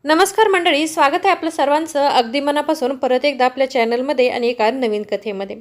नमस्कार मंडळी, स्वागत आहे आपलं सर्वांचं अगदी मनापासून परत एकदा आपल्या चॅनलमध्ये आणि एका नवीन कथेमध्ये।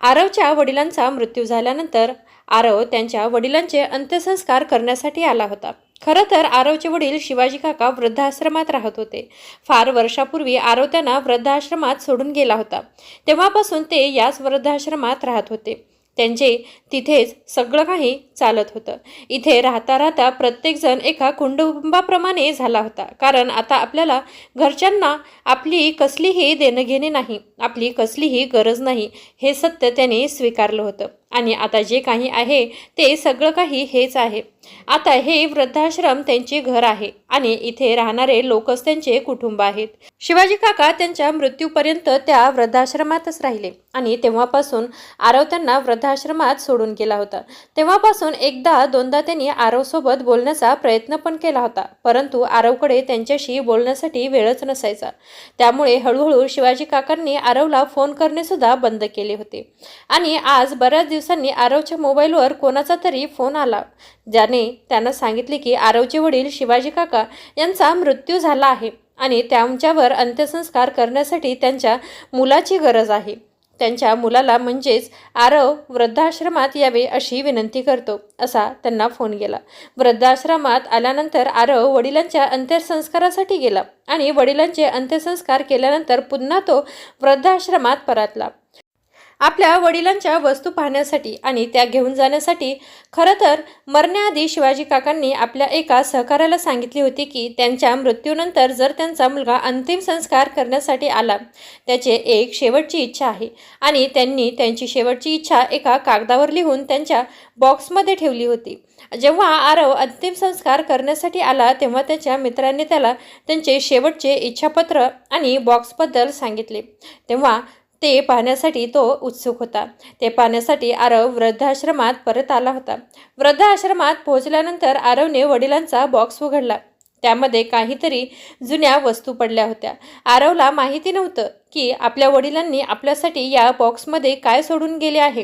आरवच्या वडिलांचा मृत्यू झाल्यानंतर आरव त्यांच्या वडिलांचे अंत्यसंस्कार करण्यासाठी आला होता। खरं तर आरवचे वडील शिवाजी काका वृद्धाश्रमात राहत होते। फार वर्षापूर्वी आरव त्यांना वृद्धाश्रमात सोडून गेला होता। तेव्हापासून ते याच वृद्धाश्रमात राहत होते। त्यांचे तिथेच सगळं काही चालत होतं। इथे राहता राहता प्रत्येकजण एका कुटुंबाप्रमाणे झाला होता, कारण आता आपल्याला घरच्यांना आपली कसलीही देणं घेणे नाही, आपली कसलीही गरज नाही, हे सत्य त्याने स्वीकारलं होतं। आणि आता जे काही आहे ते सगळं काही हेच आहे। आता हे वृद्धाश्रम त्यांचे घर आहे आणि इथे राहणारे लोकच त्यांचे कुटुंब आहेत। शिवाजी काका त्यांच्या मृत्यूपर्यंत त्या वृद्धाश्रमातच राहिले आणि तेव्हापासून आरव त्यांना वृद्धाश्रमात सोडून गेला होता। तेव्हापासून एकदा दोनदा त्यांनी आरवसोबत बोलण्याचा प्रयत्न पण केला होता, परंतु आरवकडे त्यांच्याशी बोलण्यासाठी वेळच नसायचा। त्यामुळे हळूहळू शिवाजी काकांनी आरवला फोन करणे सुद्धा बंद केले होते। आणि आज बऱ्याच दिवसांनी आरवच्या मोबाईलवर कोणाचा तरी फोन आला, ज्याने त्यांना सांगितले की आरवचे वडील शिवाजी काका यांचा मृत्यू झाला आहे आणि त्यांच्यावर अंत्यसंस्कार करण्यासाठी त्यांच्या मुलाची गरज आहे। त्यांच्या मुलाला म्हणजेच आरव वृद्धाश्रमात यावे अशी विनंती करतो, असा त्यांना फोन गेला। वृद्धाश्रमात आल्यानंतर आरव वडिलांच्या अंत्यसंस्कारासाठी गेला आणि वडिलांचे अंत्यसंस्कार केल्यानंतर पुन्हा तो वृद्धाश्रमात परतला आपल्या वडिलांच्या वस्तू पाहण्यासाठी आणि त्या घेऊन जाण्यासाठी। खरं तर मरण्याआधी शिवाजी काकांनी आपल्या एका सहकाऱ्याला सांगितले होते की त्यांच्या मृत्यूनंतर जर त्यांचा मुलगा अंतिम संस्कार करण्यासाठी आला, त्याची एक शेवटची इच्छा आहे आणि त्यांनी त्यांची शेवटची इच्छा एका कागदावर लिहून त्यांच्या बॉक्समध्ये ठेवली होती। जेव्हा आरव अंतिम संस्कार करण्यासाठी आला तेव्हा त्याच्या मित्रांनी त्याला त्यांचे शेवटचे इच्छापत्र आणि बॉक्सबद्दल सांगितले, तेव्हा ते पाहण्यासाठी तो उत्सुक होता। ते पाहण्यासाठी आरव वृद्धाश्रमात परत आला होता। वृद्धाश्रमात पोहोचल्यानंतर आरवने वडिलांचा बॉक्स उघडला। त्यामध्ये काहीतरी जुन्या वस्तू पडल्या होत्या। आरवला माहिती नव्हतं की आपल्या वडिलांनी आपल्यासाठी या बॉक्समध्ये काय सोडून गेले आहे।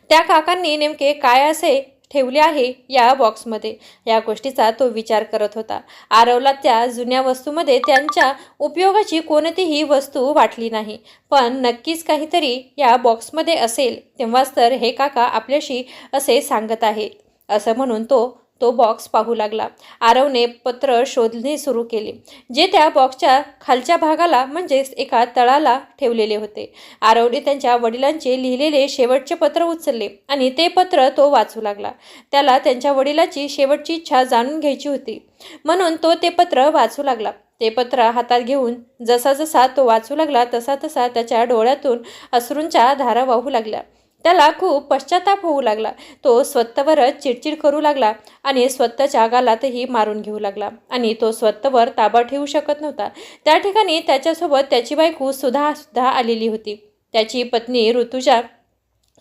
त्या काकांनी नेमके काय असे ठेवले आहे या बॉक्समध्ये, या गोष्टीचा तो विचार करत होता। आरवला त्या जुन्या वस्तूमध्ये त्यांच्या उपयोगाची कोणतीही वस्तू वाटली नाही, पण नक्कीच काहीतरी या बॉक्समध्ये असेल, तेव्हाच तर हे काका आपल्याशी असे सांगत आहेत, असं म्हणून तो बॉक्स पाहू लागला। आरवने पत्र शोधणे सुरू केले, जे त्या बॉक्सच्या खालच्या भागाला म्हणजेच एका तळाला ठेवलेले होते। आरवने त्यांच्या वडिलांचे लिहिलेले शेवटचे पत्र उचलले आणि ते पत्र तो वाचू लागला। त्याला त्यांच्या वडिलाची शेवटची इच्छा जाणून घ्यायची होती, म्हणून तो ते पत्र वाचू लागला। ते पत्र हातात घेऊन जसा जसा तो वाचू लागला तसा तसा त्याच्या डोळ्यातून अश्रूंच्या धारा वाहू लागल्या। त्याला खूप पश्चाताप होऊ लागला। तो स्वतःवरच चिडचिड करू लागला आणि स्वतःच्या गालातही मारून घेऊ लागला आणि तो स्वतःवर ताबा ठेवू शकत नव्हता। त्या ठिकाणी त्याच्यासोबत त्याची बायको सुद्धा आलेली होती। त्याची पत्नी ऋतुजा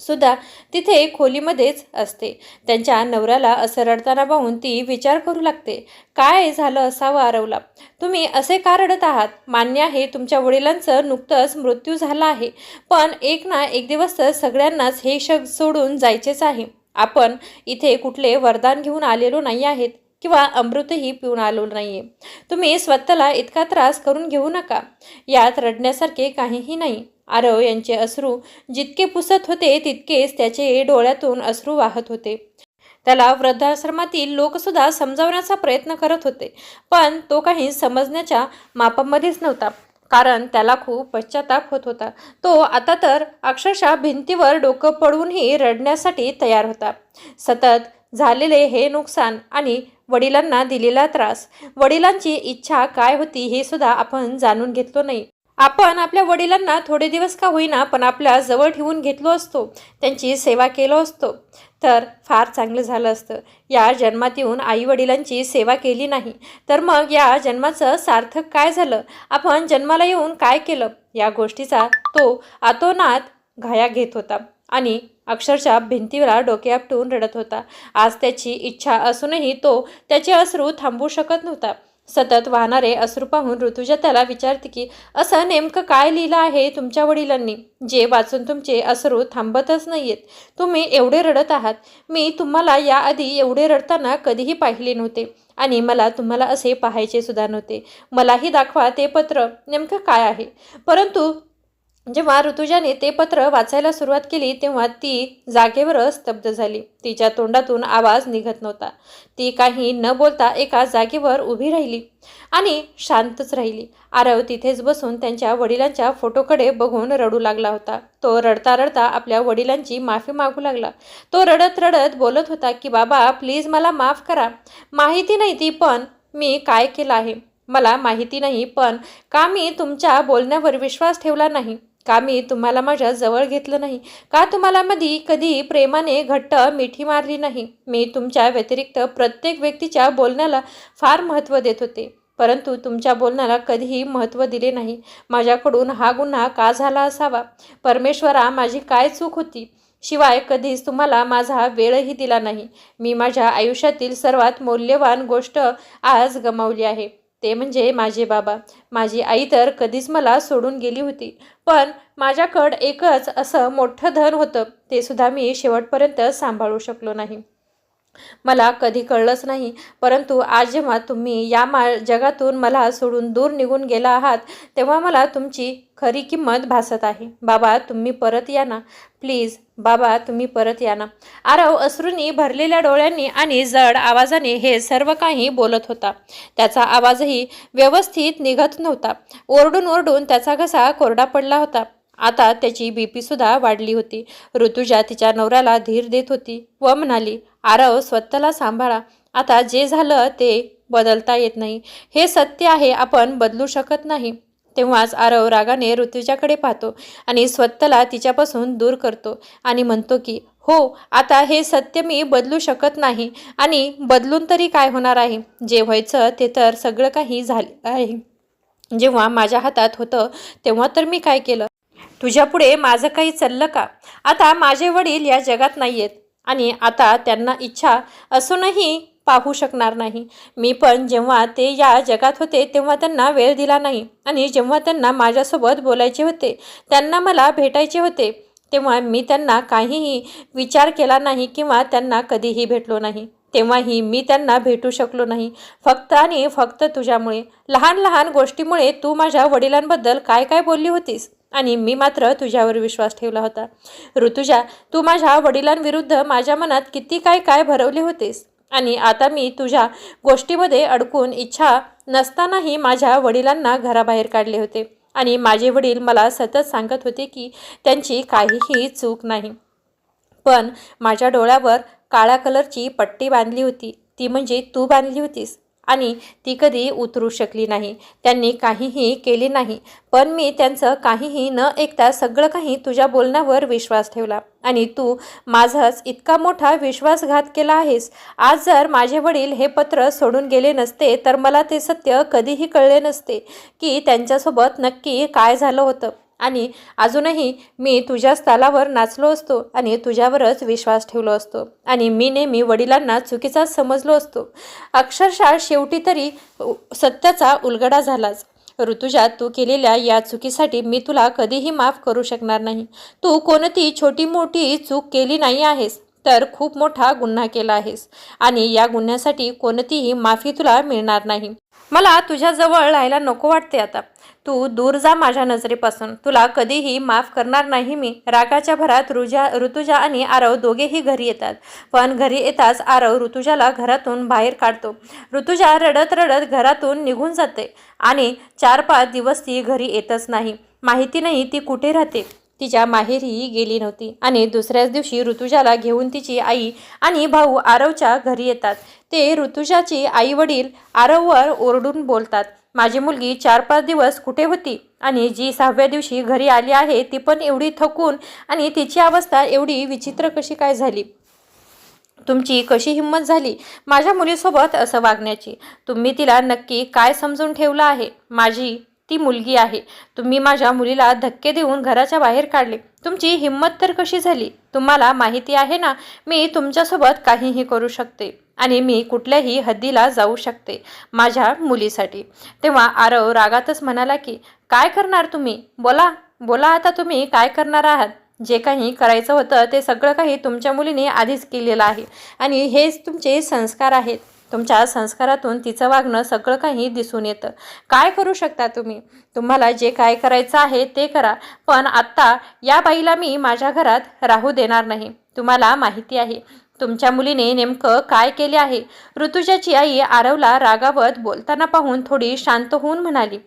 सुद्धा तिथे खोलीमध्येच असते। त्यांच्या नवऱ्याला असं रडताना पाहून ती विचार करू लागते, काय झालं असावं आरवला? तुम्ही असे का रडत आहात? मान्य आहे तुमच्या वडिलांचं नुकतंच मृत्यू झाला आहे, पण एक ना एक दिवस तर सगळ्यांनाच हे जग सोडून जायचेच आहे। आपण इथे कुठले वरदान घेऊन आलेलो नाही आहेत किंवा अमृतही पिऊन आलो नाहीये। तुम्ही स्वतःला इतका त्रास करून घेऊ नका, यात रडण्यासारखे काहीही नाही। आरव यांचे अश्रू जितके पुसत होते तितकेच त्याचे डोळ्यातून अश्रू वाहत होते। त्याला वृद्धाश्रमातील लोकसुद्धा समजावण्याचा प्रयत्न करत होते, पण तो काही समजण्याच्या मापामध्येच नव्हता, कारण त्याला खूप पश्चाताप होत होता। तो आता तर अक्षरशः भिंतीवर डोकं पडूनही रडण्यासाठी तयार होता। सतत झालेले हे नुकसान आणि वडिलांना दिलेला त्रास, वडिलांची इच्छा काय होती हे सुद्धा आपण जाणून घेतलो नाही। आपण आपल्या वडिलांना थोडे दिवस का होईना पण आपल्या जवळ ठेवून घेतलो असतो, त्यांची सेवा केलो असतो, तर फार चांगलं झालं असतं। या जन्मात येऊन आई वडिलांची सेवा केली नाही तर मग या जन्माचं सार्थक काय झालं? आपण जन्माला येऊन काय केलं? या गोष्टीचा तो आतोनात घाया घेत होता आणि अक्षरशः भिंतीला डोके आपटून रडत होता। आज त्याची इच्छा असूनही तो त्याचे अश्रू थांबवू शकत नव्हता। सतत वाहणारे अश्रू पाहून ऋतुजा त्याला विचारते की असं नेमकं काय लिहिलं आहे तुमच्या वडिलांनी, जे वाचून तुमचे अश्रू थांबतच नाहीयेत. तुम्ही एवढे रडत आहात. मी तुम्हाला याआधी एवढे रडताना कधीही पाहिले नव्हते आणि मला तुम्हाला असे पाहायचे सुद्धा नव्हते. मलाही दाखवा ते पत्र नेमकं काय आहे. परंतु जेव्हा ऋतुजाने ते पत्र वाचायला सुरुवात केली तेव्हा ती जागेवरच स्तब्ध झाली. तिच्या तोंडातून आवाज निघत नव्हता. ती काही न बोलता एका जागेवर उभी राहिली आणि शांतच राहिली. आरव तिथेच बसून त्यांच्या वडिलांच्या फोटोकडे बघून रडू लागला होता. तो रडता रडता आपल्या वडिलांची माफी मागू लागला. तो रडत रडत बोलत होता की बाबा प्लीज मला माफ करा. माहिती नाही ती पण मी काय केलं आहे. मला माहिती नाही पण का मी तुमच्या बोलण्यावर विश्वास ठेवला नाही, का मी तुम्हाला माझ्या जवळ घेतलं नाही, का तुम्हाला मधी कधी प्रेमाने घट्ट मिठी मारली नाही. मी तुमच्या व्यतिरिक्त प्रत्येक व्यक्तीच्या बोलण्याला फार महत्त्व देत होते, परंतु तुमच्या बोलण्याला कधीही महत्त्व दिले नाही. माझ्याकडून हा गुन्हा का झाला असावा. परमेश्वरा माझी काय चूक होती. शिवाय कधीच तुम्हाला माझा वेळही दिला नाही. मी माझ्या आयुष्यातील सर्वात मौल्यवान गोष्ट आज गमावली आहे, ते म्हणजे माझे बाबा. माझी आई तर कधीच मला सोडून गेली होती, पण माझ्याकडं एकच असं मोठं धन होतं, ते सुद्धा मी शेवटपर्यंत सांभाळू शकलो नाही. मला कधी कळलंच नाही, परंतु आज जेव्हा तुम्ही या जगातून मला सोडून दूर निघून गेला आहात तेव्हा मला तुमची खरी किंमत भासत आहे. बाबा तुम्ही परत या ना, प्लीज बाबा तुम्ही परत या ना. आरव अश्रूंनी भरलेल्या डोळ्यांनी आणि जड आवाजाने हे सर्व काही बोलत होता. त्याचा आवाजही व्यवस्थित निघत नव्हता. ओरडून ओरडून त्याचा घसा कोरडा पडला होता. आता त्याची बीपी सुद्धा वाढली होती. ऋतुजा तिच्या नवऱ्याला धीर देत होती व म्हणाली, आरव स्वतःला सांभाळा. आता जे झालं ते बदलता येत नाही. हे सत्य आहे, आपण बदलू शकत नाही. तेव्हाच आरव रागाने ऋतुजाकडे पाहतो आणि स्वतःला तिच्यापासून दूर करतो आणि म्हणतो की हो आता हे सत्य मी बदलू शकत नाही आणि बदलून तरी काय होणार आहे. जे व्हायचं ते तर सगळं काही झालं आहे. जेव्हा माझ्या हातात होतं तेव्हा तर मी काय केलं. तुझ्यापुढे माझं काही चाललं का. आता माझे वडील या जगात नाही आहेत आणि आता त्यांना इच्छा असूनही पाहू शकणार नाही. मी पण जेव्हा ते या जगात होते तेव्हा त्यांना वेळ दिला नाही आणि जेव्हा त्यांना माझ्यासोबत बोलायचे होते, त्यांना मला भेटायचे होते, तेव्हा मी त्यांना काहीही विचार केला नाही किंवा त्यांना कधीही भेटलो नाही. तेव्हाही मी त्यांना भेटू शकलो नाही, फक्त आणि फक्त तुझ्यामुळे. लहान लहान गोष्टीमुळे तू माझ्या वडिलांबद्दल काय काय बोलली होतीस आणि मी मात्र तुझ्यावर विश्वास ठेवला होता. ऋतुजा तू माझ्या वडिलांविरुद्ध माझ्या मनात किती काय काय भरवले होतेस आणि आता मी तुझ्या गोष्टीमध्ये अडकून इच्छा नसतानाही माझ्या वडिलांना घराबाहेर काढले होते आणि माझे वडील मला सतत सांगत होते की त्यांची काहीही चूक नाही. पण माझ्या डोळ्यावर काळ्या कलरची पट्टी बांधली होती, ती म्हणजे तू बांधली होतीस आणि ती कधी उतरू शकली नाही. त्यांनी काहीही केले नाही, पण मी त्यांचं काहीही न ऐकता सगळं काही तुझ्या बोलण्यावर विश्वास ठेवला आणि तू माझाच इतका मोठा विश्वासघात केला आहेस. आज जर माझे वडील हे पत्र सोडून गेले नसते तर मला ते सत्य कधीही कळले नसते की त्यांच्यासोबत नक्की काय झालं होतं आणि अजूनही मी तुझ्याच तालावर नाचलो असतो आणि तुझ्यावरच विश्वास ठेवलो असतो आणि मी नेहमी वडिलांना चुकीचाच समजलो असतो. अक्षरशः शेवटी तरी सत्याचा उलगडा झालाच. ऋतुजा तू केलेल्या या चुकीसाठी मी तुला कधीही माफ करू शकणार नाही. तू कोणती छोटी मोठी चूक केली नाही आहेस, तर खूप मोठा गुन्हा केला आहेस आणि या गुन्ह्यासाठी कोणतीही माफी तुला मिळणार नाही. मला तुझ्याजवळ राहायला नको वाटते. आता तू दूर जा माझ्या नजरेपासून. तुला कधीही माफ करणार नाही मी. रागाच्या भरात ऋतुजा आणि आरव दोघेही घरी येतात, पण घरी येताच आरव ऋतुजाला घरातून बाहेर काढतो. ऋतुजा रडत रडत घरातून निघून जाते आणि 4-5 दिवस ती घरी येतच नाही. माहिती नाही ती कुठे राहते. तिच्या माहेरीही गेली नव्हती आणि दुसऱ्याच दिवशी ऋतुजाला घेऊन तिची आई आणि भाऊ आरवच्या घरी येतात. ते ऋतुजाची आई वडील आरववर ओरडून बोलतात, माझी मुलगी 4-5 दिवस कुठे होती आणि जी 6व्या दिवशी घरी आली आहे ती पण एवढी थकून आणि तिची अवस्था एवढी विचित्र कशी काय झाली. तुमची कशी हिंमत झाली माझ्या मुलीसोबत असं वागण्याची. तुम्ही तिला नक्की काय समजून ठेवलं आहे. माझी ती मुलगी आहे. तुम्ही माझ्या मुलीला धक्के देऊन घराच्या बाहेर काढले. तुमची हिंमत तर कशी झाली. तुम्हाला माहिती आहे ना मी तुमच्यासोबत काहीही करू शकते आणि मी कुठल्याही हद्दीला जाऊ शकते माझ्या मुलीसाठी. तेव्हा आरव रागातच म्हणाला की काय करणार तुम्ही? बोला बोला, आता तुम्ही काय करणार आहात? जे काही करायचं होतं ते सगळं काही तुमच्या मुलीने आधीच केलेलं आहे आणि हेच तुमचे संस्कार आहेत. तुमच्या संस्कारातून तिचं वागणं सगळं काही दिसून येतं. काय करू शकता तुम्ही? तुम्हाला जे काय करायचं आहे ते करा, पण आत्ता या बाईला मी माझ्या घरात राहू देणार नाही. तुम्हाला माहिती आहे तुमच्या मुलीने नेमकं काय केले आहे. ऋतुजाची आई आरवला रागावत बोलताना पाहून थोडी शांत होऊन म्हणाली,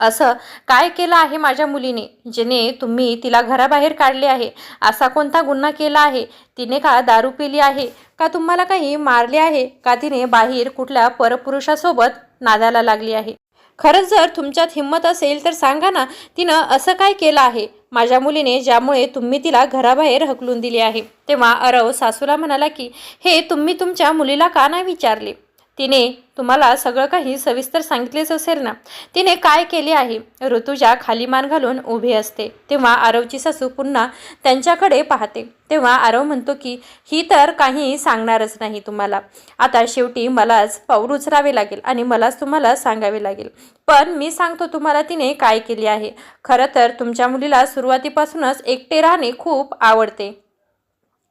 असं काय केलं आहे माझ्या मुलीने जेणे तुम्ही तिला घराबाहेर काढले आहे? असा कोणता गुन्हा केला आहे? तिने का दारू पिली आहे? का तुम्हाला काही मारले आहे? का तिने बाहेर कुठल्या परपुरुषासोबत नादाला लागली आहे? खरंच जर तुमच्यात हिंमत असेल तर सांगा ना, तिनं असं काय केलं आहे माझ्या मुलीने ज्यामुळे तुम्ही तिला घराबाहेर हकलून दिले आहे? तेव्हा आरव सासूला म्हणाला की हे तुम्ही तुमच्या मुलीला का नाही विचारले? तिने तुम्हाला सगळं काही सविस्तर सांगितलेच असेल ना, तिने काय केले आहे? ऋतुजा खाली मान घालून उभी असते. तेव्हा आरवची सासू पुन्हा त्यांच्याकडे पाहते. तेव्हा आरव म्हणतो की ही तर काही सांगणारच नाही तुम्हाला. आता शेवटी मलाच पाऊल उचलावे लागेल आणि मलाच तुम्हाला सांगावे लागेल. पण मी सांगतो तुम्हाला तिने काय केले आहे. खरं तर तुमच्या मुलीला सुरुवातीपासूनच एकटे राहणे खूप आवडते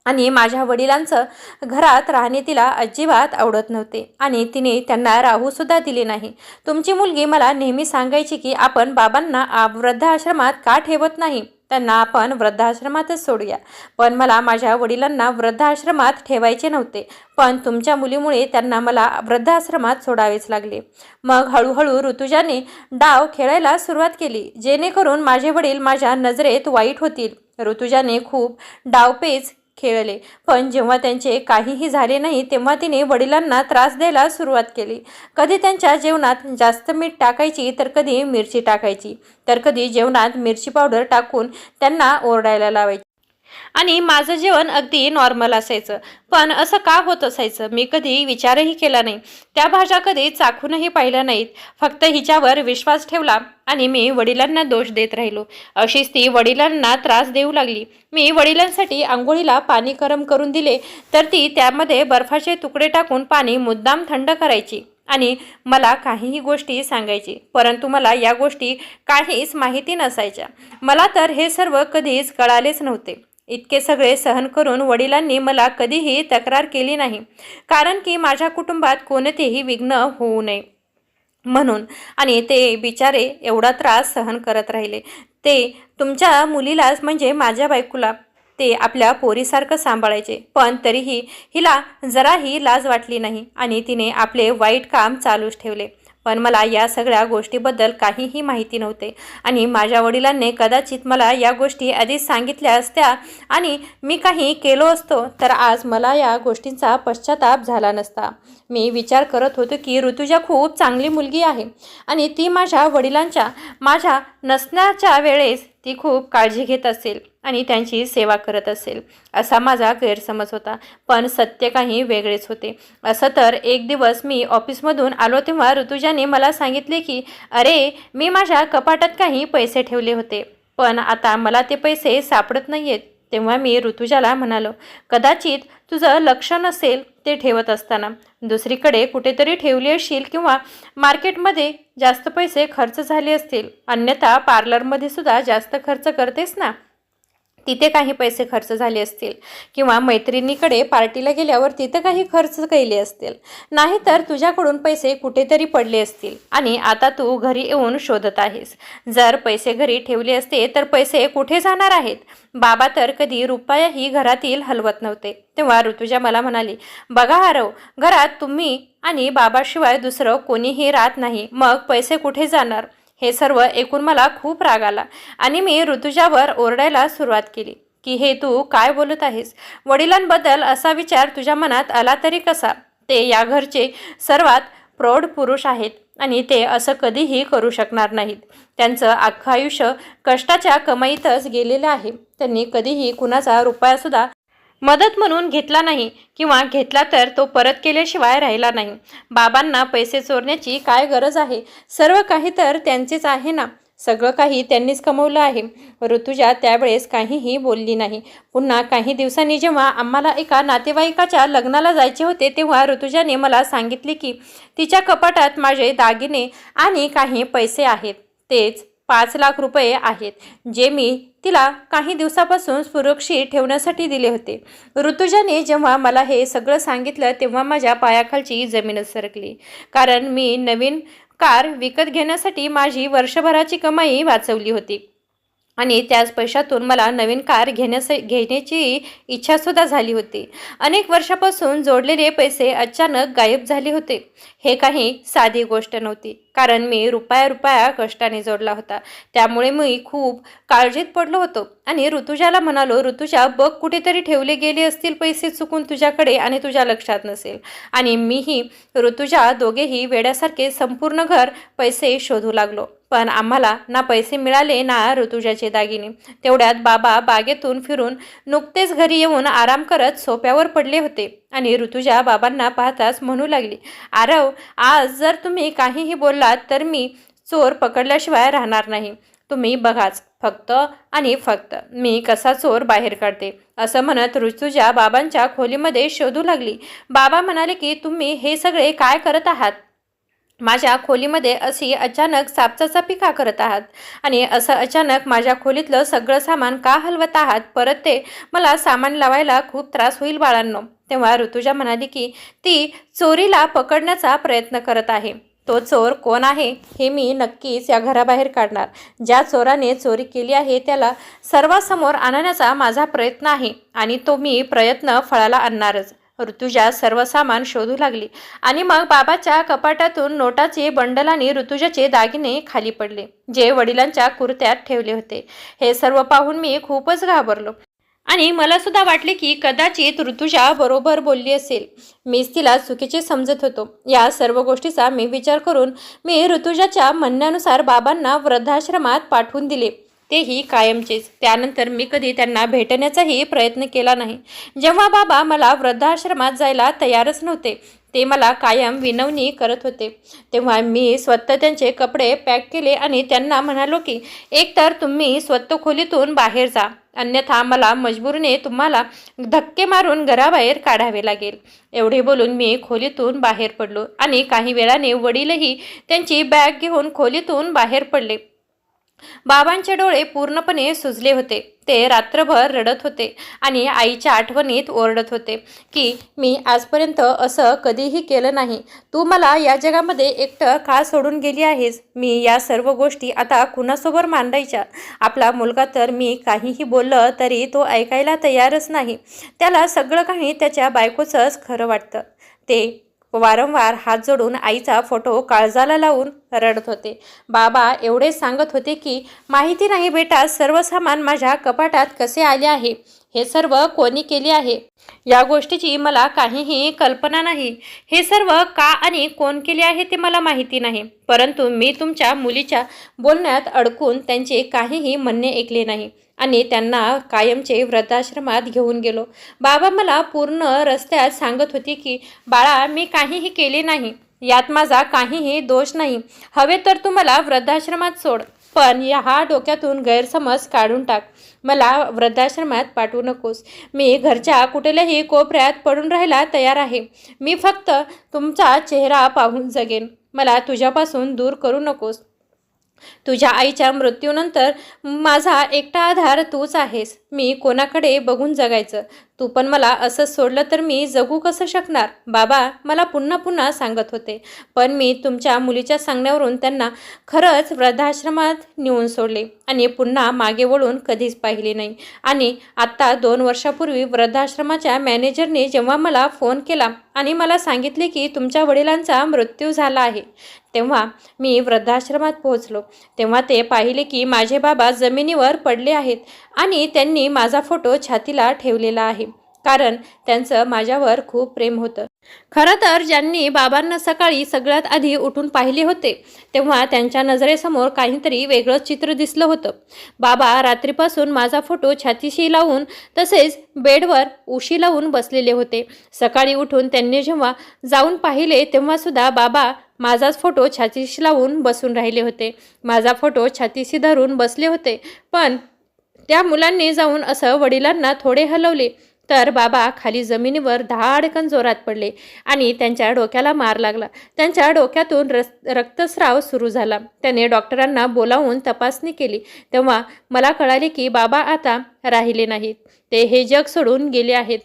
आणि माझ्या वडिलांचं घरात राहणे तिला अजिबात आवडत नव्हते आणि तिने त्यांना राहूसुद्धा दिले नाही. तुमची मुलगी मला नेहमी सांगायची की आपण बाबांना वृद्धाश्रमात का ठेवत नाही, त्यांना आपण वृद्धाश्रमातच सोडूया. पण मला माझ्या वडिलांना वृद्धाश्रमात ठेवायचे नव्हते, पण तुमच्या मुलीमुळे त्यांना मला वृद्धाश्रमात सोडावेच लागले. मग हळूहळू ऋतुजाने डाव खेळायला सुरुवात केली जेणेकरून माझे वडील माझ्या नजरेत वाईट होतील. ऋतुजाने खूप डावपेच खेळले, पण जेव्हा त्यांचे काहीही झाले नाही तेव्हा तिने वडिलांना त्रास द्यायला सुरुवात केली. कधी त्यांच्या जेवणात जास्त मीठ टाकायची, तर कधी मिरची टाकायची, तर कधी जेवणात मिरची पावडर टाकून त्यांना ओरडायला लावायची. आणि माझं जेवण अगदी नॉर्मल असायचं. पण असं का होत असायचं मी कधी विचारही केला नाही. त्या भाज्या कधी चाखूनही पाहिल्या नाहीत. फक्त हिच्यावर विश्वास ठेवला आणि मी वडिलांना दोष देत राहिलो. अशीच ती वडिलांना त्रास देऊ लागली. मी वडिलांसाठी आंघोळीला पाणी गरम करून दिले तर ती त्यामध्ये बर्फाचे तुकडे टाकून पाणी मुद्दाम थंड करायची आणि मला काहीही गोष्टी सांगायची. परंतु मला या गोष्टी काहीच माहिती नसायच्या. मला तर हे सर्व कधीच कळालेच नव्हते. इतके सगळे सहन करून वडिलांनी मला कधीही तक्रार केली नाही, कारण की माझ्या कुटुंबात कोणतेही विघ्न होऊ नये म्हणून. आणि ते बिचारे एवढा त्रास सहन करत राहिले. ते तुमच्या मुलीलाच म्हणजे माझ्या बायकोला ते आपल्या पोरीसारखं सांभाळायचे, पण तरीही हिला जराही लाज वाटली नाही आणि तिने आपले वाईट काम चालूच ठेवले. पण मला या सगळ्या गोष्टीबद्दल काहीही माहिती नव्हते आणि माझ्या वडिलांनी कदाचित मला या गोष्टी आधीच सांगितल्या असत्या आणि मी काही केलो असतो तर आज मला या गोष्टींचा पश्चाताप झाला नसता. मी विचार करत होतो की ऋतुजा खूप चांगली मुलगी आहे आणि ती माझ्या वडिलांच्या माझ्या नसण्याच्या वेळेस ती खूप काळजी घेत असेल आणि त्यांची सेवा करत असेल असा माझा गैरसमज होता. पण सत्य काही वेगळेच होते. असं तर एक दिवस मी ऑफिसमधून आलो तेव्हा ऋतुजाने मला सांगितले की अरे, मी माझ्या कपाटात काही पैसे ठेवले होते, पण आता मला ते पैसे सापडत नाही आहेत. तेव्हा मी ऋतुजाला म्हणालो, कदाचित तुझं लक्ष नसेल ते ठेवत असताना, दुसरीकडे कुठेतरी ठेवली असशील किंवा मार्केटमध्ये जास्त पैसे खर्च झाले असतील. अन्यथा पार्लरमध्ये सुद्धा जास्त खर्च करतेस ना, तिथे काही पैसे खर्च झाले असतील किंवा मैत्रिणीकडे पार्टीला गेल्यावर तिथे काही खर्च केले असतील. नाहीतर तुझ्याकडून पैसे कुठेतरी पडले असतील आणि आता तू घरी येऊन शोधत आहेस. जर पैसे घरी ठेवले असते तर पैसे कुठे जाणार आहेत? बाबा तर कधी रुपयाही घरातील हलवत नव्हते. तेव्हा ऋतुजा मला म्हणाली, बघा आरव, घरात तुम्ही आणि बाबाशिवाय दुसरं कोणीही राहत नाही, मग पैसे कुठे जाणार? हे सर्व ऐकून मला खूप राग आला आणि मी ऋतुजावर ओरडायला सुरुवात केली की हे तू काय बोलत आहेस? वडिलांबद्दल असा विचार तुझ्या मनात आला तरी कसा? ते या घरचे सर्वात प्रौढ पुरुष आहेत आणि ते असं कधीही करू शकणार नाहीत. त्यांचं अख्खं आयुष्य कष्टाच्या कमाईतच गेलेलं आहे. त्यांनी कधीही कुणाचा रुपयासुद्धा मदत म्हणून घेतला नाही किंवा घेतला तर तो परत केल्याशिवाय राहिला नाही. बाबांना पैसे चोरण्याची काय गरज आहे? सर्व काही तर त्यांचेच आहे ना. सगळं काही त्यांनीच कमवलं आहे. ऋतुजा त्यावेळेस काहीही बोलली नाही. पुन्हा काही दिवसांनी जेव्हा आम्हाला एका नातेवाईकाच्या लग्नाला जायचे होते तेव्हा ऋतुजाने मला सांगितले की तिच्या कपाटात माझे दागिने आणि काही पैसे आहेत. तेच 5 लाख रुपये आहेत, जे मी तिला काही दिवसापासून सुरक्षित ठेवण्यासाठी दिले होते. ऋतुजाने जेव्हा मला हे सगळं सांगितलं तेव्हा माझ्या पायाखालची जमीनच सरकली. कारण मी नवीन कार विकत घेण्यासाठी माझी वर्षभराची कमाई वाचवली होती आणि त्याच पैशातून मला नवीन कार घेण्याची इच्छासुद्धा झाली होती. अनेक वर्षापासून जोडलेले पैसे अचानक गायब झाले होते. हे काही साधी गोष्ट नव्हती, कारण मी रुपया कष्टाने जोडला होता. त्यामुळे मी खूप काळजीत पडलो होतो आणि ऋतुजाला म्हणालो, ऋतुजा बघ, कुठेतरी ठेवले गेले असतील पैसे चुकून तुझ्याकडे आणि तुझ्या लक्षात नसेल. आणि मीही ऋतुजा दोघेही वेड्यासारखे संपूर्ण घर पैसे शोधू लागलो. पण आम्हाला ना पैसे मिळाले ना ऋतुजाचे दागिने. तेवढ्यात बाबा बागेतून फिरून नुकतेच घरी येऊन आराम करत सोफ्यावर पडले होते आणि ऋतुजा बाबांना पाहताच म्हणू लागली, आरव, आज जर तुम्ही काहीही बोललात तर मी चोर पकडल्याशिवाय राहणार नाही. तुम्ही बघाच फक्त आणि फक्त मी कसा चोर बाहेर काढते. असं म्हणत ऋतुजा बाबांच्या खोलीमध्ये शोधू लागली. बाबा म्हणाले की तुम्ही हे सगळे काय करत आहात? माझ्या खोलीमध्ये अशी अचानक सापचाचापी का करत आहात? आणि असं अचानक माझ्या खोलीतलं सगळं सामान का हलवत आहात? परत ते मला सामान लावायला खूप त्रास होईल बाळांनो. तेव्हा ऋतुजा म्हणाली की ती चोरीला पकडण्याचा प्रयत्न करत आहे. तो चोर कोण आहे हे मी नक्कीच या घराबाहेर काढणार. ज्या चोराने चोरी केली आहे त्याला सर्वांसमोर आणण्याचा माझा प्रयत्न आहे आणि तो मी प्रयत्न फळाला आणणारच. ऋतुजा सर्व सामान शोधू लागली आणि मग बाबाच्या कपाटातून नोटाचे बंडल आणि ऋतुजाचे दागिने खाली पडले, जे वडिलांच्या कुर्त्यात ठेवले होते. हे सर्व पाहून मी खूपच घाबरलो आणि मला सुद्धा वाटले की कदाचित ऋतुजा बरोबर बोलली असेल. मीच तिला चुकीचे समजत होतो. या सर्व गोष्टीचा मी विचार करून मी ऋतुजाच्या म्हणण्यानुसार बाबांना वृद्धाश्रमात पाठवून दिले, तेही कायमचेच. त्यानंतर मी कधी त्यांना भेटण्याचाही प्रयत्न केला नाही. जेव्हा बाबा मला वृद्धाश्रमात जायला तयारच नव्हते, ते मला कायम विनवणी करत होते, तेव्हा मी स्वतः त्यांचे कपडे पॅक केले आणि त्यांना म्हणालो की एकतर तुम्ही स्वतः खोलीतून बाहेर जा, अन्यथा मला मजबुरीने तुम्हाला धक्के मारून घराबाहेर काढावे लागेल. एवढे बोलून मी खोलीतून बाहेर पडलो आणि काही वेळाने वडीलही त्यांची बॅग घेऊन खोलीतून बाहेर पडले. बाबांचे डोळे पूर्णपणे सुजले होते. ते रात्रभर रडत होते आणि आईच्या आठवणीत ओरडत होते की मी आजपर्यंत असं कधीही केलं नाही. तू मला या जगामध्ये एकटं का सोडून गेली आहेस? मी या सर्व गोष्टी आता कुणासोबत मांडायच्या? आपला मुलगा तर मी काहीही बोललं तरी तो ऐकायला तयारच नाही. त्याला सगळं काही त्याच्या बायकोचंच खरं वाटतं. ते वारंवार हात जोडून आईचा फोटो काळजाला लावून रडत होते. बाबा एवढे सांगत होते की माहिती नाही बेटा, सर्व सामान माझ्या कपाटात कसे आले आहे, हे सर्व कोणी केले आहे या गोष्टीची मला काहीही कल्पना नाही. हे सर्व का आणि कोण केले आहे ते मला माहिती नाही. परंतु मी तुमच्या मुलीच्या बोलण्यात अडकून त्यांचे काहीही म्हणणे ऐकले नाही आणि त्यांना कायमचे वृद्धाश्रमात घेऊन गेलो. बाबा मला पूर्ण रस्त्यात सांगत होते की बाळा, मी काहीही केले नाही, यात माझा काहीही दोष नाही. हवे तर तू मला वृद्धाश्रमात सोड, पण हा डोक्यातून गैरसमज काढून टाक. मला वृद्धाश्रमात पाठवू नकोस. मी घरच्या कुठल्याही कोपऱ्यात पडून राहायला तयार आहे. मी फक्त तुमचा चेहरा पाहून जगेन. मला तुझ्यापासून दूर करू नकोस. तुझ्या आईच्या मृत्यूनंतर माझा एकटा आधार तूच आहेस. मी कोणाकडे बघून जगायचं? तू पण मला असं सोडलं तर मी जगू कसं शकणार? बाबा मला पुन्हा पुन्हा सांगत होते, पण मी तुमच्या मुलीच्या सांगण्यावरून त्यांना खरंच वृद्धाश्रमात नेऊन सोडले आणि पुन्हा मागे वळून कधीच पाहिले नाही. आणि आत्ता 2 वर्षापूर्वी वृद्धाश्रमाच्या मॅनेजरने जेव्हा मला फोन केला आणि मला सांगितले की तुमच्या वडिलांचा मृत्यू झाला आहे, तेव्हा मी वृद्धाश्रमात पोहोचलो. तेव्हा ते पाहिले की माझे बाबा जमिनीवर पडले आहेत आणि त्यांनी माझा फोटो छातीला ठेवलेला आहे, कारण त्यांचं माझ्यावर खूप प्रेम होतं. खरं तर ज्यांनी बाबांना सकाळी सगळ्यात आधी उठून पाहिले होते तेव्हा त्यांच्या नजरेसमोर काहीतरी वेगळंच चित्र दिसलं होतं. बाबा रात्रीपासून माझा फोटो छातीशी लावून तसेच बेडवर उशी लावून बसलेले होते. सकाळी उठून त्यांनी जेव्हा जाऊन पाहिले तेव्हा सुद्धा बाबा माझाच फोटो छातीशी लावून बसून राहिले होते. माझा फोटो छातीशी धरून बसले होते. पण त्या मुलांनी जाऊन असं वडिलांना थोडे हलवले तर बाबा खाली जमिनीवर धाडकन जोरात पडले आणि त्यांच्या डोक्याला मार लागला. त्यांच्या डोक्यातून रक्तस्राव सुरू झाला. त्याने डॉक्टरांना बोलावून तपासणी केली तेव्हा मला कळाले की बाबा आता राहिले नाहीत. ते हे जग सोडून गेले आहेत.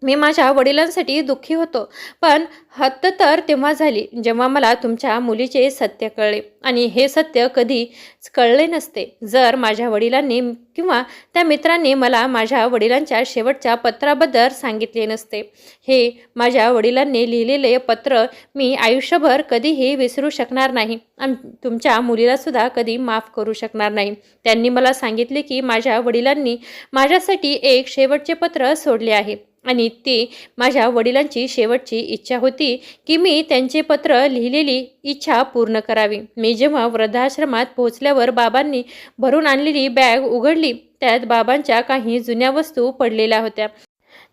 मी माझ्या वडिलांसाठी दुःखी होतो, पण हद्द तर तेव्हा झाली जेव्हा मला तुमच्या मुलीचे सत्य कळले आणि हे सत्य कधीच कळले नसते जर माझ्या वडिलांनी किंवा त्या मित्रांनी मला माझ्या वडिलांच्या शेवटच्या पत्राबद्दल सांगितले नसते. हे माझ्या वडिलांनी लिहिलेले पत्र मी आयुष्यभर कधीही विसरू शकणार नाही आणि तुमच्या मुलीलासुद्धा कधी माफ करू शकणार नाही. त्यांनी मला सांगितले की माझ्या वडिलांनी माझ्यासाठी एक शेवटचे पत्र सोडले आहे आणि ती माझ्या वडिलांची शेवटची इच्छा होती की मी त्यांचे पत्र लिहिलेली इच्छा पूर्ण करावी. मी जेव्हा वृद्धाश्रमात पोहोचल्यावर बाबांनी भरून आणलेली बॅग उघडली. त्यात बाबांच्या काही जुन्या वस्तू पडलेल्या होत्या.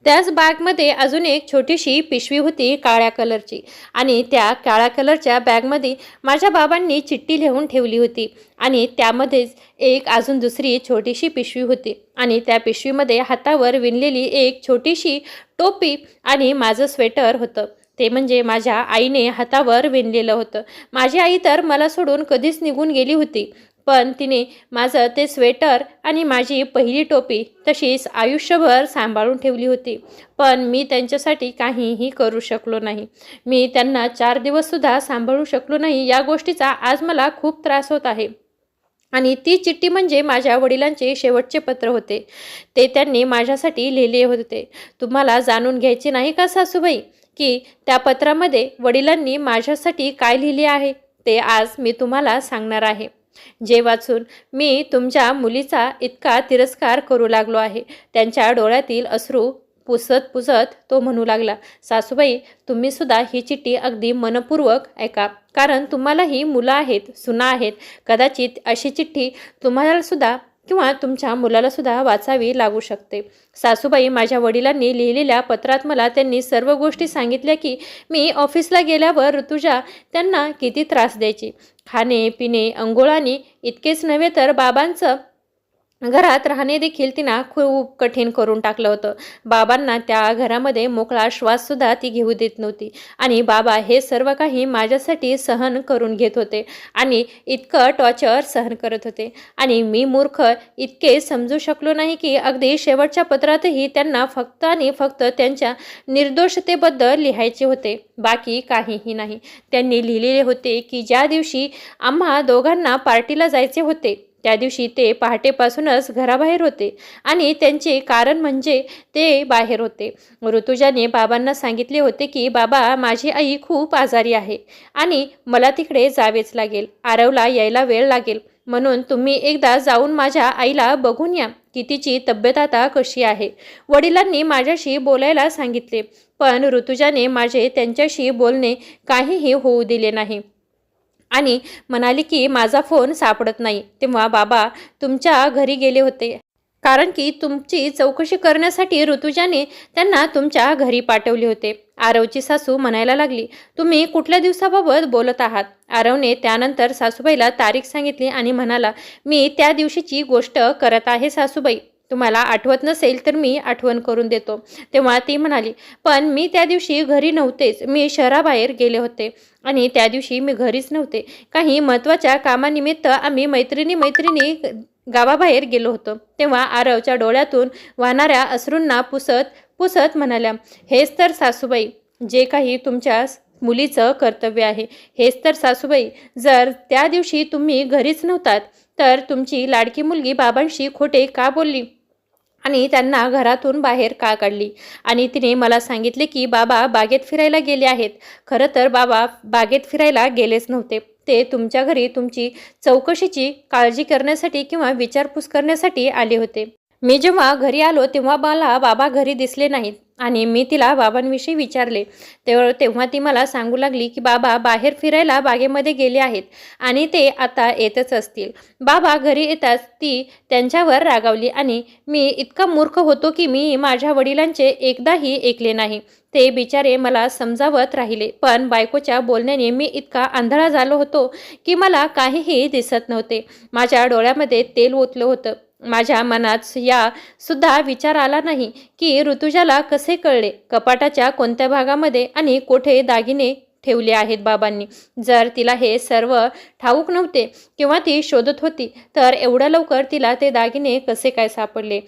त्याच बॅगमध्ये अजून एक छोटीशी पिशवी होती काळ्या कलरची आणि त्या काळ्या कलरच्या बॅगमध्ये माझ्या बाबांनी चिठ्ठी लिहून ठेवली होती आणि त्यामध्येच एक अजून दुसरी छोटीशी पिशवी होती आणि त्या पिशवीमध्ये हातावर विणलेली एक छोटीशी टोपी आणि माझं स्वेटर होतं. ते म्हणजे माझ्या आईने हातावर विणलेलं होतं. माझी आई तर मला सोडून कधीच निघून गेली होती, पण तिने माझं ते स्वेटर आणि माझी पहिली टोपी तशीच आयुष्यभर सांभाळून ठेवली होती. पण मी त्यांच्यासाठी काहीही करू शकलो नाही. मी त्यांना 4 दिवससुद्धा सांभाळू शकलो नाही. या गोष्टीचा आज मला खूप त्रास होत आहे. आणि ती चिठ्ठी म्हणजे माझ्या वडिलांचे शेवटचे पत्र होते. ते त्यांनी माझ्यासाठी लिहिले होते. तुम्हाला जाणून घ्यायचे नाही का सासूबाई की त्या पत्रामध्ये वडिलांनी माझ्यासाठी काय लिहिले आहे? ते आज मी तुम्हाला सांगणार आहे. जे वाचून मी तुमच्या मुलीचा इतका तिरस्कार करू लागलो आहे. त्यांच्या डोळ्यातील अश्रू पुसत पुसत तो म्हणू लागला, सासूबाई तुम्ही सुद्धा ही चिठ्ठी अगदी मनपूर्वक ऐका, कारण तुम्हालाही मुलं आहेत, सुना आहेत. कदाचित अशी चिठ्ठी तुम्हाला सुद्धा किंवा तुमच्या मुलाला सुद्धा वाचावी लागू शकते. सासूबाई माझ्या वडिलांनी लिहिलेल्या पत्रात मला त्यांनी सर्व गोष्टी सांगितल्या की मी ऑफिसला गेल्यावर ऋतुजा त्यांना किती त्रास द्यायची. खाणे पिणे अंघोळाने इतकेच नव्हे तर बाबांचं घरात राहणे देखील तिनं खूप कठीण करून टाकलं होतं. बाबांना त्या घरामध्ये मोकळा श्वाससुद्धा ती घेऊ देत नव्हती आणि बाबा हे सर्व काही माझ्यासाठी सहन करून घेत होते आणि इतकं टॉर्चर सहन करत होते आणि मी मूर्ख इतके समजू शकलो नाही की अगदी शेवटच्या पत्रातही त्यांना फक्त आणि फक्त त्यांच्या निर्दोषतेबद्दल लिहायचे होते, बाकी काहीही नाही. त्यांनी लिहिलेले होते की ज्या दिवशी आम्हा दोघांना पार्टीला जायचे होते त्या दिवशी ते पहाटेपासूनच घराबाहेर होते आणि त्यांचे कारण म्हणजे ते बाहेर होते. ऋतुजाने बाबांना सांगितले होते की बाबा माझी आई खूप आजारी आहे आणि मला तिकडे जावेच लागेल. आरवला यायला वेळ लागेल, म्हणून तुम्ही एकदा जाऊन माझ्या आईला बघून या की तिची तब्येत आता कशी आहे. वडिलांनी माझ्याशी बोलायला सांगितले, पण ऋतुजाने माझे त्यांच्याशी बोलणे काहीही होऊ दिले नाही आणि म्हणाली की माझा फोन सापडत नाही. तेव्हा बाबा तुमच्या घरी गेले होते कारण की तुमची चौकशी करण्यासाठी ऋतुजाने त्यांना तुमच्या घरी पाठवले होते. आरवची सासू म्हणायला लागली, तुम्ही कुठल्या दिवसाबाबत बोलत आहात? आरवने त्यानंतर सासूबाईला तारीख सांगितली आणि म्हणाला, मी त्या दिवशीची गोष्ट करत आहे सासूबाई. तुम्हाला आठवत नसेल तर मी आठवण करून देतो. तेव्हा ती म्हणाली, पण मी त्या दिवशी घरी नव्हतेच, मी शहराबाहेर गेले होते आणि त्या दिवशी मी घरीच नव्हते. काही महत्त्वाच्या कामानिमित्त आम्ही मैत्रिणी गावाबाहेर गेलो होतो. तेव्हा आरवच्या डोळ्यातून वाहणाऱ्या अश्रूंना पुसत पुसत म्हणाल्या, हेच तर सासूबाई जे काही तुमच्या मुलीचं कर्तव्य आहे. हेच तर सासूबाई, जर त्या दिवशी तुम्ही घरीच नव्हतात तर तुमची लाडकी मुलगी बाबांशी खोटे का बोलली आणि त्यांना घरातून बाहेर का काढली? आणि तिने मला सांगितले की बाबा बागेत फिरायला गेले आहेत. खरं तर बाबा बागेत फिरायला गेलेच नव्हते. ते तुमच्या घरी तुमची चौकशीची काळजी करण्यासाठी किंवा विचारपूस करण्यासाठी आले होते. मी जेव्हा घरी आलो तेव्हा मला बाबा घरी दिसले नाहीत आणि मी तिला बाबांविषयी विचारले. तेव्हा ती मला सांगू लागली की बाबा बाहेर फिरायला बागेमध्ये गेले आहेत आणि ते आता येतच असतील. बाबा घरी येताच ती त्यांच्यावर रागावली आणि मी इतका मूर्ख होतो की मी माझ्या वडिलांचे एकदाही ऐकले नाही. ते बिचारे मला समजावत राहिले, पण बायकोच्या बोलण्याने मी इतका आंधळा झालो होतो की मला काहीही दिसत नव्हते. माझ्या डोळ्यामध्ये तेल ओतलं होतं. माझ्या मनात या सुद्धा विचार आला नाही की ऋतुजाला कसे कळले कपाटाच्या कोणत्या भागामध्ये आणि कुठे दागिने ठेवले आहेत बाबांनी. जर तिला हे सर्व ठाऊक नव्हते किंवा ती शोधत होती तर एवढ्या लवकर तिला ते दागिने कसे काय सापडले.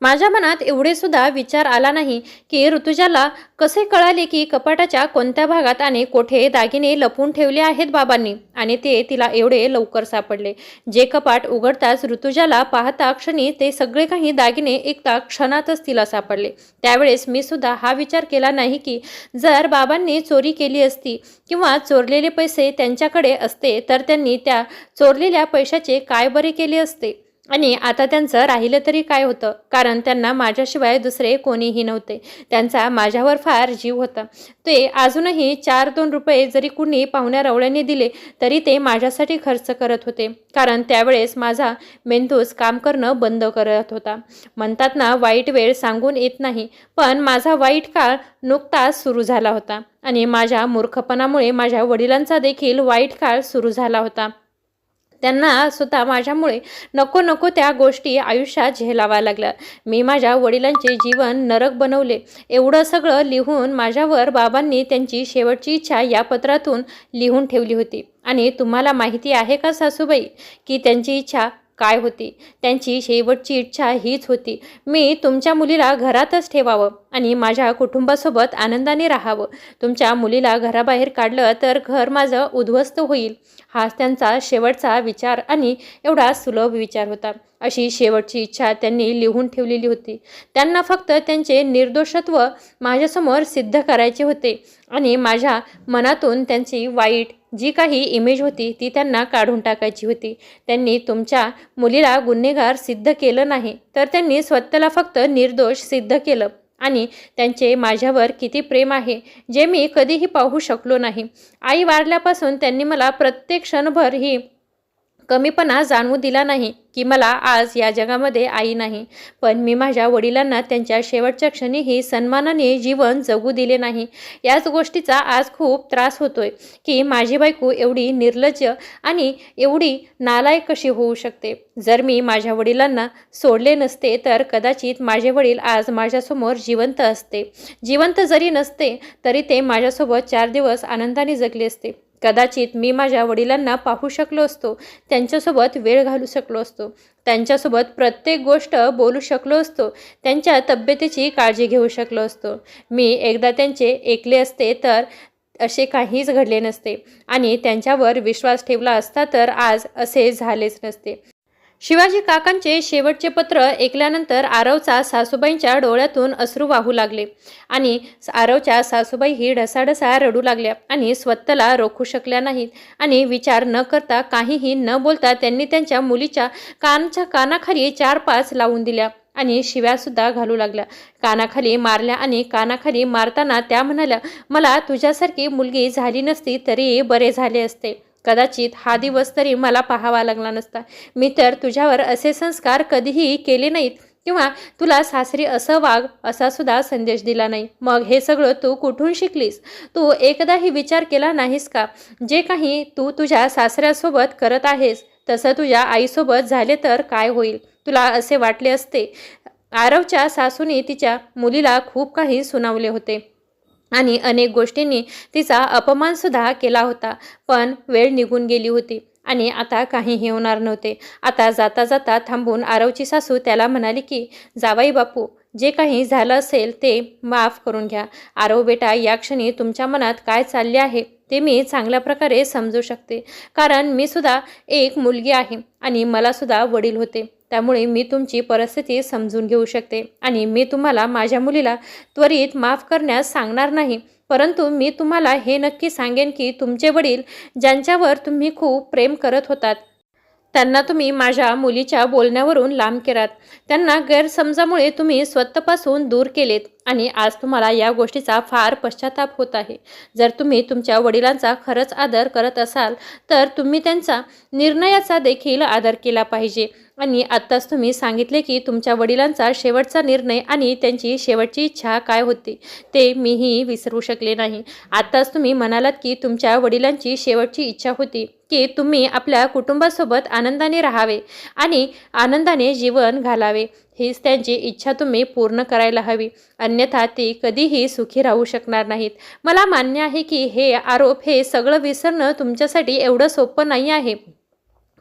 माझ्या मनात एवढे सुद्धा विचार आला नाही की ऋतुजाला कसे कळाले की कपाटाच्या कोणत्या भागात आणि कोठे दागिने लपवून ठेवले आहेत बाबांनी आणि ते तिला एवढे लवकर सापडले. जे कपाट उघडताच ऋतुजाला पाहता क्षणी ते सगळे काही दागिने एका क्षणातच तिला सापडले. त्यावेळेस मी सुद्धा हा विचार केला नाही की जर बाबांनी चोरी केली असती किंवा चोरलेले पैसे त्यांच्याकडे असते तर त्यांनी त्या चोरलेल्या पैशाचे काय बरे केले असते आणि आता त्यांचं राहिलं तरी काय होतं, कारण त्यांना माझ्याशिवाय दुसरे कोणीही नव्हते. त्यांचा माझ्यावर फार जीव होता. ते अजूनही 4-2 रुपये जरी कुणी पाहुण्या रवळ्याने दिले तरी ते माझ्यासाठी खर्च करत होते, कारण त्यावेळेस माझा मेंदूच काम करणं बंद करत होता. म्हणतात ना, वाईट वेळ सांगून येत नाही, पण माझा वाईट काळ नुकताच सुरू झाला होता आणि माझ्या मूर्खपणामुळे माझ्या वडिलांचा देखील वाईट काळ सुरू झाला होता. त्यांना स्वतः माझ्यामुळे नको नको त्या गोष्टी आयुष्यात झेलाव्या लागल्या. मी माझ्या वडिलांचे जीवन नरक बनवले. एवढं सगळं लिहून माझ्यावर बाबांनी त्यांची शेवटची इच्छा या पत्रातून लिहून ठेवली होती. आणि तुम्हाला माहिती आहे का सासूबाई की त्यांची इच्छा काय होती? त्यांची शेवटची इच्छा हीच होती, मी तुमच्या मुलीला घरातच ठेवावं आणि माझ्या कुटुंबासोबत आनंदाने राहावं. तुमच्या मुलीला घराबाहेर काढलं तर घर माझं उद्ध्वस्त होईल. हाच त्यांचा शेवटचा विचार आणि एवढा सुलभ विचार होता. अशी शेवटची इच्छा त्यांनी लिहून ठेवलेली होती. त्यांना फक्त त्यांचे निर्दोषत्व माझ्यासमोर सिद्ध करायचे होते आणि माझ्या मनातून त्यांची वाईट जी काही इमेज होती ती त्यांना काढून टाकायची होती. त्यांनी तुमच्या मुलीला गुन्हेगार सिद्ध केलं नाही, तर त्यांनी स्वतःला फक्त निर्दोष सिद्ध केलं. आणि त्यांचे माझ्यावर किती प्रेम आहे जे मी कधीही पाहू शकलो नाही. आई वारल्यापासून त्यांनी मला प्रत्येक क्षणभर ही कमीपणा जाणवू दिला नाही की मला आज या जगामध्ये आई नाही, पण मी माझ्या वडिलांना त्यांच्या शेवटच्या क्षणीही सन्मानाने जीवन जगू दिले नाही. याच गोष्टीचा आज खूप त्रास होतोय की माझी बायको एवढी निर्लज्ज आणि एवढी नालायक कशी होऊ शकते. जर मी माझ्या वडिलांना सोडले नसते तर कदाचित माझे वडील आज माझ्यासमोर जिवंत असते. जिवंत जरी नसते तरी ते माझ्यासोबत 4 दिवस आनंदाने जगले असते. कदाचित मी माझ्या वडिलांना पाहू शकलो असतो, त्यांच्यासोबत वेळ घालू शकलो असतो, त्यांच्यासोबत प्रत्येक गोष्ट बोलू शकलो असतो, त्यांच्या तब्येतीची काळजी घेऊ शकलो असतो. मी एकदा त्यांचे ऐकले असते तर असे काहीच घडले नसते आणि त्यांच्यावर विश्वास ठेवला असता तर आज असे झालेच नसते. शिवाजी काकांचे शेवटचे पत्र ऐकल्यानंतर आरवचा सासूबाईंच्या डोळ्यातून अश्रू वाहू लागले आणि आरवच्या सासूबाईही ढसाढसा रडू लागल्या आणि स्वतःला रोखू शकल्या नाहीत आणि विचार न करता काहीही न बोलता त्यांनी त्यांच्या मुलीच्या कानाखाली 4-5 लावून दिल्या आणि शिव्यासुद्धा घालू लागल्या. कानाखाली मारल्या आणि कानाखाली मारताना त्या म्हणाल्या, मला तुझ्यासारखी मुलगी झाली नसती तरी बरे झाले असते. कदाचित हा दिवस तरी मला पाहावा लागला नसता. मी तर तुझ्यावर असे संस्कार कधीही केले नाहीत किंवा तुला सासरी असं वाग असा सुद्धा संदेश दिला नाही. मग हे सगळं तू कुठून शिकलीस? तू एकदाही विचार केला नाहीस का? जे काही तू तुझ्या सासऱ्यासोबत करत आहेस तसं तुझ्या आईसोबत झाले तर काय होईल? तुला असे वाटले असते. आरवच्या सासूने तिच्या मुलीला खूप काही सुनावले होते आणि अनेक गोष्टींनी तिचा अपमानसुद्धा केला होता, पण वेळ निघून गेली होती आणि आता काहीही होणार नव्हते. आता जाता जाता थांबून आरवची सासू त्याला म्हणाली की जावाई बापू, जे काही झालं असेल ते माफ करून घ्या. आरव बेटा, या क्षणी तुमच्या मनात काय चालले आहे ते मी चांगल्या प्रकारे समजू शकते, कारण मी सुद्धा एक मुलगी आहे आणि मला सुद्धा वडील होते. त्यामुळे मी तुमची परिस्थिती समजून घेऊ शकते आणि मी तुम्हाला माझ्या मुलीला त्वरित माफ करण्यास सांगणार नाही, परंतु मी तुम्हाला हे नक्की सांगेन की तुमचे वडील ज्यांच्यावर तुम्ही खूप प्रेम करत होतात त्यांना तुम्ही माझ्या मुलीच्या बोलण्यावरून लांब केलात. त्यांना गैरसमजामुळे तुम्ही स्वतःपासून दूर केलेत आणि आज तुम्हाला या गोष्टीचा फार पश्चाताप होत आहे। जर तुम्ही तुमच्या वडिलांचा खरंच आदर करत असाल तर तुम्ही त्यांचा निर्णयाचा देखील आदर केला पाहिजे। आणि आत्ताच तुम्ही सांगितले की तुमच्या वडिलांचा शेवटचा निर्णय आणि त्यांची शेवटची इच्छा काय होती ते मीही विसरू शकले नाही। आत्ताच तुम्ही म्हणालात की तुमच्या वडिलांची शेवटची इच्छा होती की तुम्ही आपल्या कुटुंबासोबत आनंदाने राहावे आणि आनंदाने जीवन घालावे। हीच त्यांची इच्छा तुम्ही पूर्ण करायला हवी, अन्यथा ती कधीही सुखी राहू शकणार नाहीत। मला मान्य आहे की हे आरोप हे सगळं विसरणं तुमच्यासाठी एवढं सोपं नाही आहे,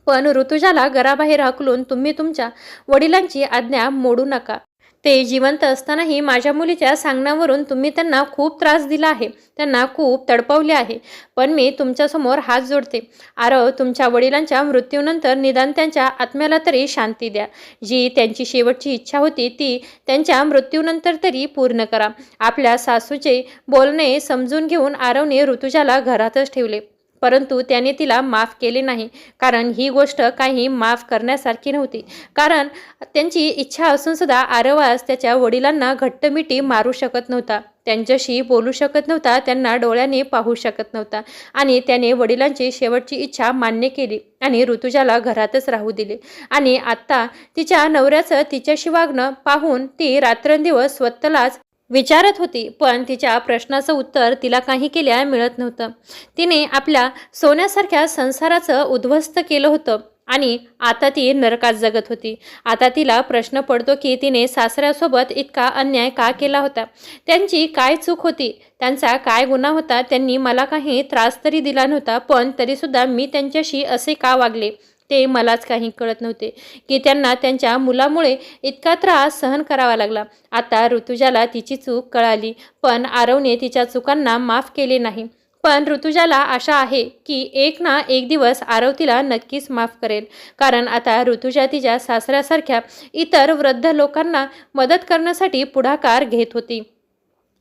पण ऋतुजाला घराबाहेर हाकलून तुम्ही तुमच्या वडिलांची आज्ञा मोडू नका। ते जिवंत असतानाही माझ्या मुलीच्या सांगण्यावरून तुम्ही त्यांना खूप त्रास दिला आहे, त्यांना खूप तडपवले आहे। पण मी तुमच्यासमोर हात जोडते, आरव, तुमच्या वडिलांच्या मृत्यूनंतर निदान त्यांच्या आत्म्याला तरी शांती द्या। जी त्यांची शेवटची इच्छा होती ती त्यांच्या मृत्यूनंतर तरी पूर्ण करा। आपल्या सासूचे बोलणे समजून घेऊन आरवने ऋतुजाला घरातच ठेवले, परंतु त्याने तिला माफ केले नाही, कारण ही गोष्ट काही माफ करण्यासारखी नव्हती। कारण त्यांची इच्छा असून सुद्धा आरव आज त्याच्या वडिलांना घट्टमिठी मारू शकत नव्हता, त्यांच्याशी बोलू शकत नव्हता, त्यांना डोळ्याने पाहू शकत नव्हता। आणि त्याने वडिलांची शेवटची इच्छा मान्य केली आणि ऋतुजाला घरातच राहू दिले। आणि आत्ता तिच्या नवऱ्याचं तिच्याशी वागणं पाहून ती रात्रंदिवस स्वतःलाच विचारत होती, पण तिच्या प्रश्नाचं उत्तर तिला काही केल्या मिळत नव्हतं। तिने आपल्या सोन्यासारख्या संसाराचं उद्ध्वस्त केलं होतं आणि आता ती नरकात जगत होती। आता तिला प्रश्न पडतो की तिने सासऱ्यासोबत इतका अन्याय का केला होता, त्यांची काय चूक होती, त्यांचा काय गुन्हा होता। त्यांनी मला काही त्रास तरी दिला नव्हता, पण तरीसुद्धा मी त्यांच्याशी असे का वागले ते मलाच काही कळत नव्हते की त्यांना त्यांच्या मुलामुळे इतका त्रास सहन करावा लागला। आता ऋतुजाला तिची चूक कळाली, पण आरवने तिच्या चुकांना माफ केले नाही। पण ऋतुजाला आशा आहे की एक ना एक दिवस आरव तिला नक्कीच माफ करेल, कारण आता ऋतुजा तिच्या सासऱ्यासारख्या इतर वृद्ध लोकांना मदत करण्यासाठी पुढाकार घेत होती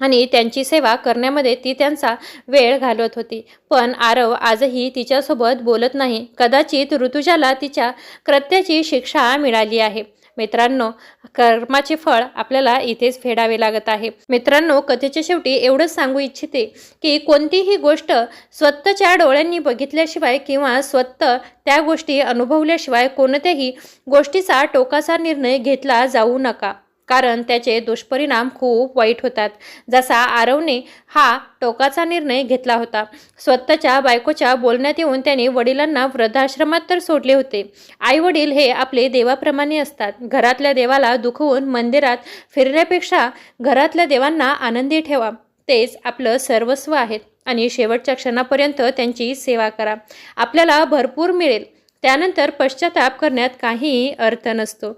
आणि त्यांची सेवा करण्यामध्ये ती त्यांचा वेळ घालवत होती। पण आरव आजही तिच्यासोबत बोलत नाही। कदाचित ऋतुजाला तिच्या कृत्याची शिक्षा मिळाली आहे। मित्रांनो, कर्माचे फळ आपल्याला इथेच फेडावे लागत आहे। मित्रांनो, कथेच्या शेवटी एवढंच सांगू इच्छिते की कोणतीही गोष्ट स्वतःच्या डोळ्यांनी बघितल्याशिवाय किंवा स्वतः त्या गोष्टी अनुभवल्याशिवाय कोणत्याही गोष्टीचा टोकाचा निर्णय घेतला जाऊ नका, कारण त्याचे दुष्परिणाम खूप वाईट होतात। जसा आरवने हा टोकाचा निर्णय घेतला होता, स्वतःच्या बायकोच्या बोलण्यात येऊन त्याने वडिलांना वृद्धाश्रमात तर सोडले होते। आई वडील हे आपले देवाप्रमाणे असतात। घरातल्या देवाला दुखवून मंदिरात फिरण्यापेक्षा घरातल्या देवांना आनंदी ठेवा, तेच आपलं सर्वस्व आहेत आणि शेवटच्या क्षणापर्यंत त्यांची सेवा करा। आपल्याला भरपूर मिळेल, त्यानंतर पश्चाताप करण्यात काहीही अर्थ नसतो।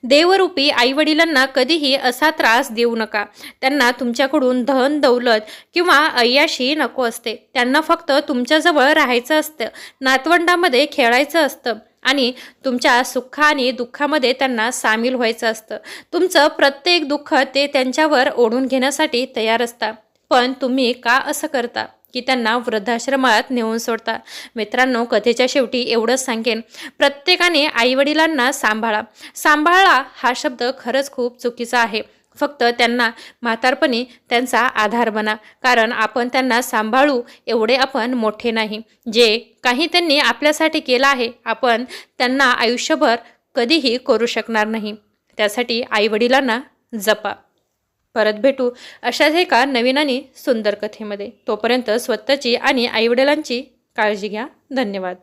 देवरूपी आईवडिलांना कधीही असा त्रास देऊ नका। त्यांना तुमच्याकडून धन दौलत किंवा अय्याशी नको असते, त्यांना फक्त तुमच्याजवळ राहायचं असतं, नातवंडामध्ये खेळायचं असतं आणि तुमच्या सुख आणि दुःखामध्ये त्यांना सामील व्हायचं असतं। तुमचं प्रत्येक दुःख ते त्यांच्यावर ओढून घेण्यासाठी तयार असतात, पण तुम्ही का असं करता की त्यांना वृद्धाश्रमात नेऊन सोडता। मित्रांनो, कथेच्या शेवटी एवढंच सांगेन, प्रत्येकाने आईवडिलांना सांभाळा। सांभाळा हा शब्द खरंच खूप चुकीचा आहे। फक्त त्यांना म्हातारपणी त्यांचा आधार बना, कारण आपण त्यांना सांभाळू एवढे आपण मोठे नाही। जे काही त्यांनी आपल्यासाठी केलं आहे आपण त्यांना आयुष्यभर कधीही करू शकणार नाही। त्यासाठी आईवडिलांना जपा। परत भेटू अशाच एका नवीन आणि सुंदर कथेमध्ये। तोपर्यंत स्वतःची आणि आईवडिलांची काळजी घ्या। धन्यवाद।